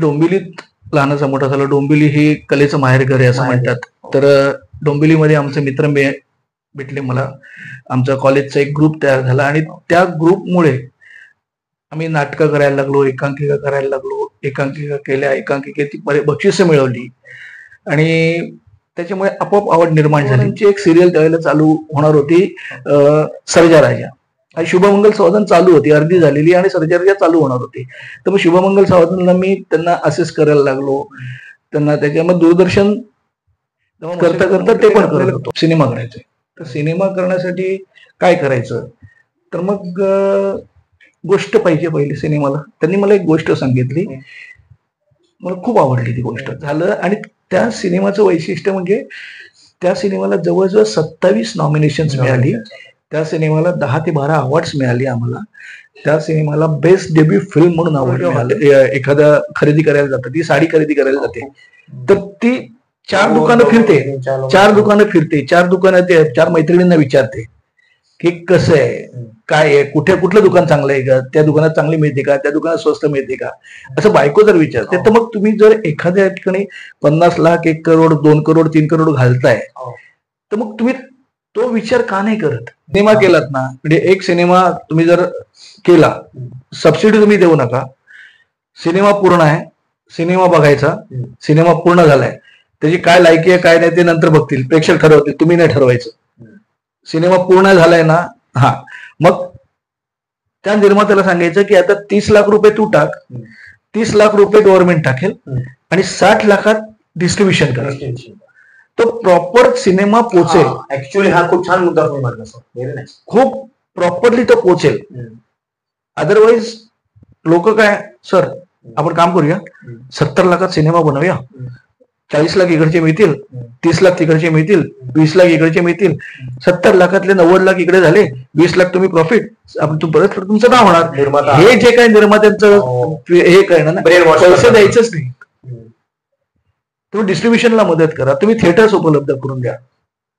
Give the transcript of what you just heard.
डोंबिवलीत लहानाचा मोठा झाला. डोंबिवली ही कलेचं माहेरघर आहे असं म्हणतात. तर डोंबिवलीमध्ये आमचे मित्र भेटले मला. आमचा कॉलेजचा एक ग्रुप तयार झाला आणि त्या ग्रुपमुळे आम्ही नाटकं करायला लागलो, एकांकिका करायला लागलो. एकांकिका केल्या, एकांकिकेची बक्षिसं मिळवली आणि त्याच्यामुळे आपोआप आवड निर्माण झाली. आमची एक सिरियल त्यावेळेला चालू होणार होती, सर्जा राजा. आणि शुभमंगल सावधान चालू होती, अर्धी झालेली आणि सर्जा राजा चालू होणार होती. तर मग शुभमंगल सावधानला मी त्यांना असेस करायला लागलो. त्यांना त्याच्यामध्ये दूरदर्शन करता करता ते पण करत होतो. सिनेमा करायचे. तर सिनेमा करण्यासाठी काय करायचं, तर मग गोष्ट पाहिजे पहिली सिनेमाला. त्यांनी मला एक गोष्ट सांगितली, मला खूप आवडली ती गोष्ट. झालं आणि त्या सिनेमाचं वैशिष्ट्य म्हणजे त्या सिनेमाला जवळजवळ 27 नॉमिनेशन्स मिळाली. त्या सिनेमाला 10 ते 12 अवॉर्ड्स मिळाली आम्हाला. त्या सिनेमाला बेस्ट डेब्यू फिल्म म्हणून अवॉर्ड मिळाले. एखादा खरेदी करायला जातं, ती साडी खरेदी करायला जाते, तर ती 4 दुकानं फिरते, 4 दुकानं ते 4 मैत्रिणींना विचारते की कसं आहे, काय आहे, कुठलं दुकान चांगलं आहे का, त्या दुकानात चांगली मिळते का, त्या दुकानात स्वस्त मिळते का, असं बायको जर विचारते. तर मग तुम्ही जर एखाद्या ठिकाणी 50 लाख, 1 करोड, 2 करोड, 3 करोड घालताय, तर मग तुम्ही तो विचार का नाही करत? सिनेमा केलात ना, म्हणजे एक सिनेमा तुम्ही जर केला, सबसिडी तुम्ही देऊ नका. सिनेमा पूर्ण आहे, सिनेमा बघायचा, सिनेमा पूर्ण झालाय, त्याची काय लायकी आहे काय नाही ते नंतर बघतील, प्रेक्षक ठरवतील, तुम्ही नाही ठरवायचं. सिनेमा पूर्ण झालाय ना, हा, मग त्या निर्मात्याला सांगायचं की आता 30 लाख रुपये तू टाक, 30 लाख रुपये गव्हर्नमेंट टाकेल आणि 60 लाखात डिस्ट्रीब्युशन करेल. तो प्रॉपर सिनेमा पोचेल. ऍक्च्युअली हा खूप छान मुद्दा तुम्ही मांडला सर. खूप प्रॉपरली तो पोचेल. अदरवाईज लोक काय, सर आपण काम करूया, 70 लाखात सिनेमा बनवूया, 40 लाख इकडचे मिळतील, 30 लाख तिकडचे मिळतील, 20 लाख इकडचे मिळतील, 70 लाखातले 90 लाख इकडे झाले, 20 लाख तुम्ही प्रॉफिट, आपण परत तुमचं नाव होणार. हे जे काही निर्मात्यांचं हे काय ना, पैसे द्यायचंच नाही. तुम्ही डिस्ट्रीब्युशनला मदत करा, तुम्ही थिएटर्स उपलब्ध करून द्या.